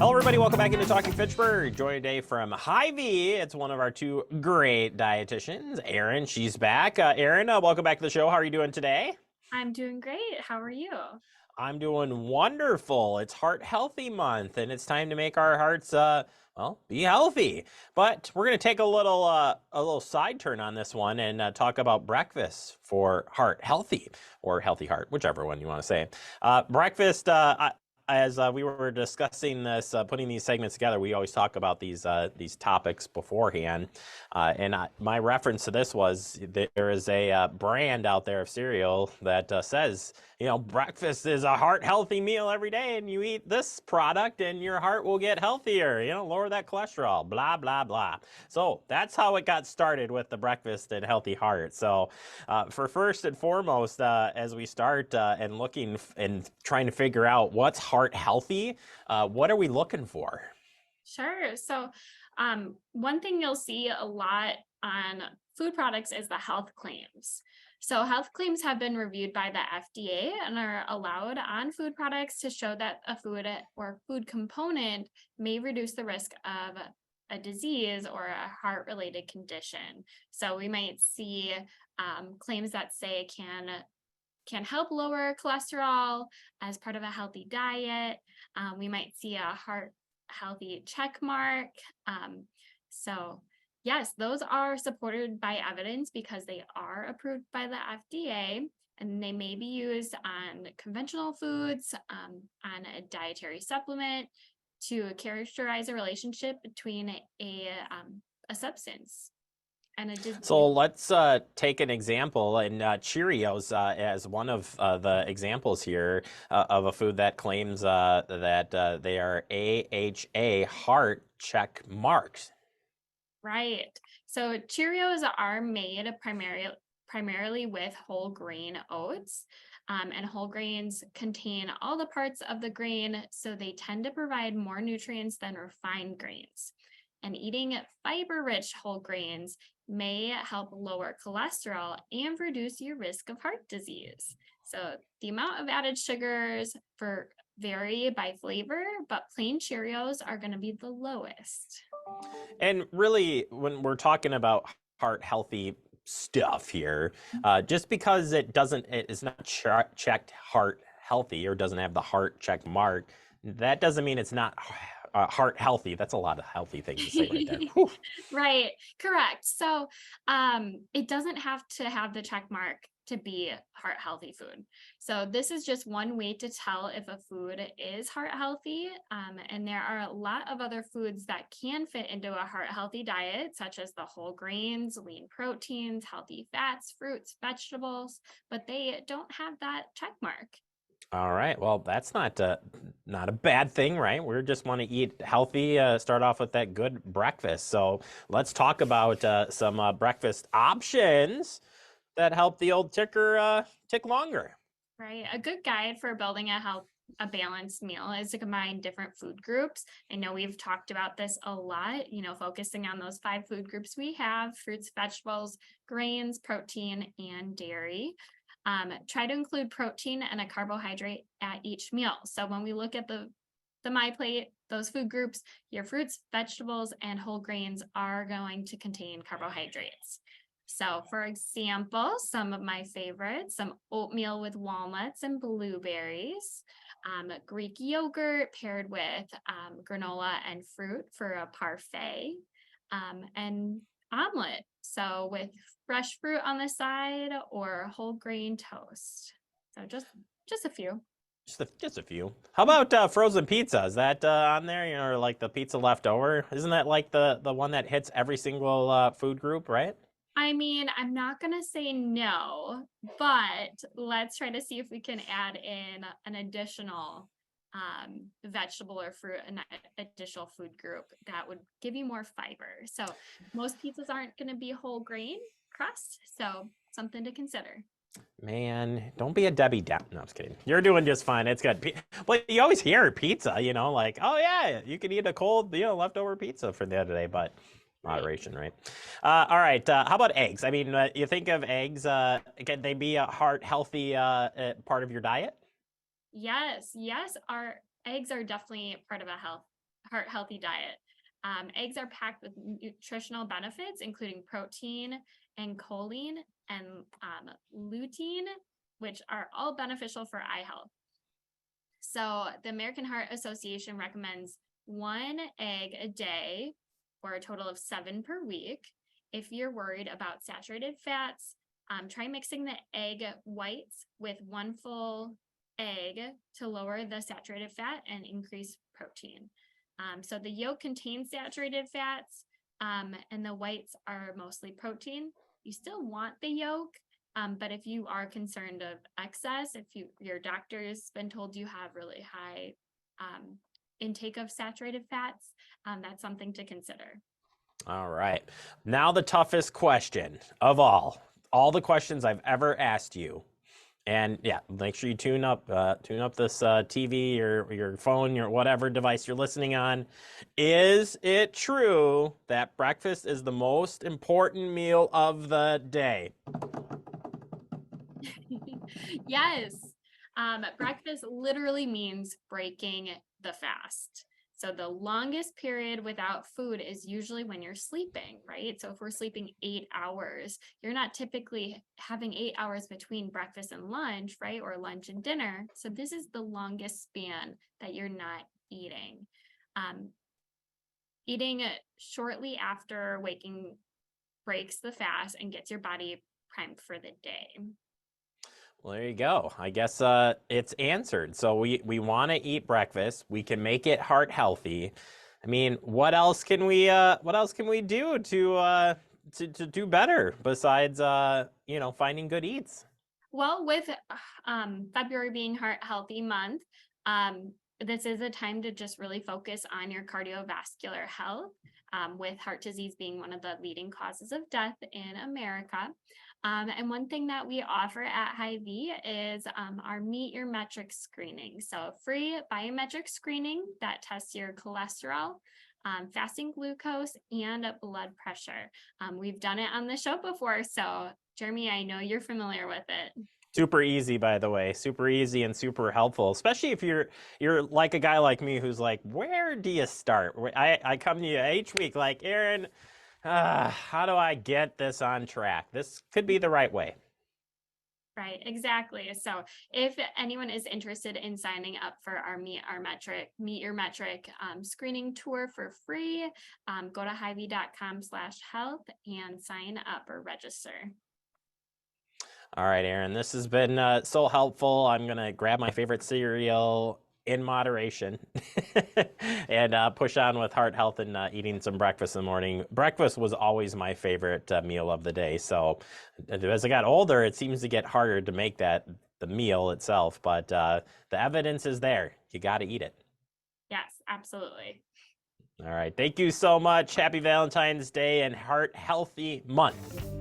Hello, everybody. Welcome back into Talking Fitchburg. Joined today from Hy-Vee. It's one of our two great dietitians, Erin. She's back. Erin, welcome back to the show. How are you doing today? I'm doing great. How are you? I'm doing wonderful. It's Heart Healthy Month, and it's time to make our hearts, well, be healthy. But we're going to take a little side turn on this one and talk about breakfast for heart healthy or healthy heart, whichever one you want to say. Breakfast. As we were discussing this, putting these segments together, we always talk about these topics beforehand. My reference to this was that there is a brand out there of cereal that says, breakfast is a heart healthy meal every day, and you eat this product and your heart will get healthier, lower that cholesterol, blah, blah, blah. So that's how it got started with the breakfast and healthy heart. So for first and foremost, as we start and looking and trying to figure out what's heart healthy, what are we looking for? Sure. So, one thing you'll see a lot on food products is the health claims. So, health claims have been reviewed by the FDA and are allowed on food products to show that a food or food component may reduce the risk of a disease or a heart related condition. So, we might see claims that say it can help lower cholesterol as part of a healthy diet. We might see a heart healthy check mark. So, yes, those are supported by evidence because they are approved by the FDA and they may be used on conventional foods, on a dietary supplement to characterize a relationship between a substance and a So disease. let's take an example, and Cheerios as one of the examples here of a food that claims that they are AHA heart check marks. Right. So Cheerios are made primarily with whole grain oats, and whole grains contain all the parts of the grain, so they tend to provide more nutrients than refined grains. And eating fiber-rich whole grains may help lower cholesterol and reduce your risk of heart disease. So the amount of added sugars for vary by flavor, but plain Cheerios are going to be the lowest. And really, when we're talking about heart healthy stuff here, just because it is not checked heart healthy or doesn't have the heart check mark, that doesn't mean it's not heart healthy. That's a lot of healthy things to say right there. Whew. Right, correct. So, it doesn't have to have the check mark to be heart healthy food. So this is just one way to tell if a food is heart healthy. And there are a lot of other foods that can fit into a heart healthy diet, such as the whole grains, lean proteins, healthy fats, fruits, vegetables, but they don't have that check mark. All right. Well, that's not a bad thing, right? We just want to eat healthy. Start off with that good breakfast. So let's talk about some breakfast options that help the old ticker tick longer. Right. A good guide for building a balanced meal is to combine different food groups. I know we've talked about this a lot, focusing on those five food groups we have: fruits, vegetables, grains, protein, and dairy. Try to include protein and a carbohydrate at each meal. So when we look at the My Plate, those food groups, your fruits, vegetables, and whole grains are going to contain carbohydrates. So, for example, some of my favorites: some oatmeal with walnuts and blueberries, Greek yogurt paired with granola and fruit for a parfait, and omelet. So, with fresh fruit on the side or whole grain toast. So, just a few. Just a few. How about frozen pizza? Is that on there? Or like the pizza left over? Isn't that like the one that hits every single food group, right? I mean, I'm not going to say no, but let's try to see if we can add in an additional vegetable or fruit, an additional food group that would give you more fiber. So most pizzas aren't going to be whole grain crust, so something to consider. Man, don't be a Debbie Down. No, I'm just kidding. You're doing just fine. It's good. Well, you always hear pizza, like, oh yeah, you can eat a cold, leftover pizza for the other day, but Right. moderation, right? All right. How about eggs? I mean, you think of eggs, can they be a heart healthy part of your diet? Yes, yes, our eggs are definitely part of a heart healthy diet. Eggs are packed with nutritional benefits, including protein and choline and lutein, which are all beneficial for eye health. So the American Heart Association recommends 1 egg a day, or a total of 7 per week. If you're worried about saturated fats, try mixing the egg whites with 1 full egg to lower the saturated fat and increase protein. So the yolk contains saturated fats, and the whites are mostly protein. You still want the yolk, but if you are concerned of excess, if your doctor's been told you have really high intake of saturated fats, that's something to consider. All right. Now the toughest question of all the questions I've ever asked you. And yeah, make sure you tune up this TV or your phone, your whatever device you're listening on. Is it true that breakfast is the most important meal of the day? Yes. Breakfast literally means breaking the fast. So the longest period without food is usually when you're sleeping, right? So if we're sleeping 8 hours, you're not typically having 8 hours between breakfast and lunch, right? Or lunch and dinner. So this is the longest span that you're not eating. Eating shortly after waking breaks the fast and gets your body primed for the day. Well, there you go. I guess it's answered. So we want to eat breakfast. We can make it heart healthy. I mean, what else can we do to do better besides finding good eats? Well, with February being Heart Healthy Month, this is a time to just really focus on your cardiovascular health, with heart disease being one of the leading causes of death in America. And one thing that we offer at Hy-Vee is our Meet Your Metric screening. So free biometric screening that tests your cholesterol, fasting glucose, and blood pressure. We've done it on the show before, so Jeremy, I know you're familiar with it. Super easy, by the way. Super easy and super helpful, especially if you're like a guy like me who's like, where do you start? I come to you each week like, Aaron, how do I get this on track? This could be the right way. Right, exactly. So if anyone is interested in signing up for our Meet Your Metric screening tour for free, go to hyvee.com/health and sign up or register. All right, Aaron, this has been so helpful. I'm going to grab my favorite cereal in moderation and push on with heart health and eating some breakfast in the morning. Breakfast was always my favorite meal of the day. So as I got older, it seems to get harder to make that the meal itself, but the evidence is there. You got to eat it. Yes, absolutely. All right. Thank you so much. Happy Valentine's Day and Heart Healthy Month.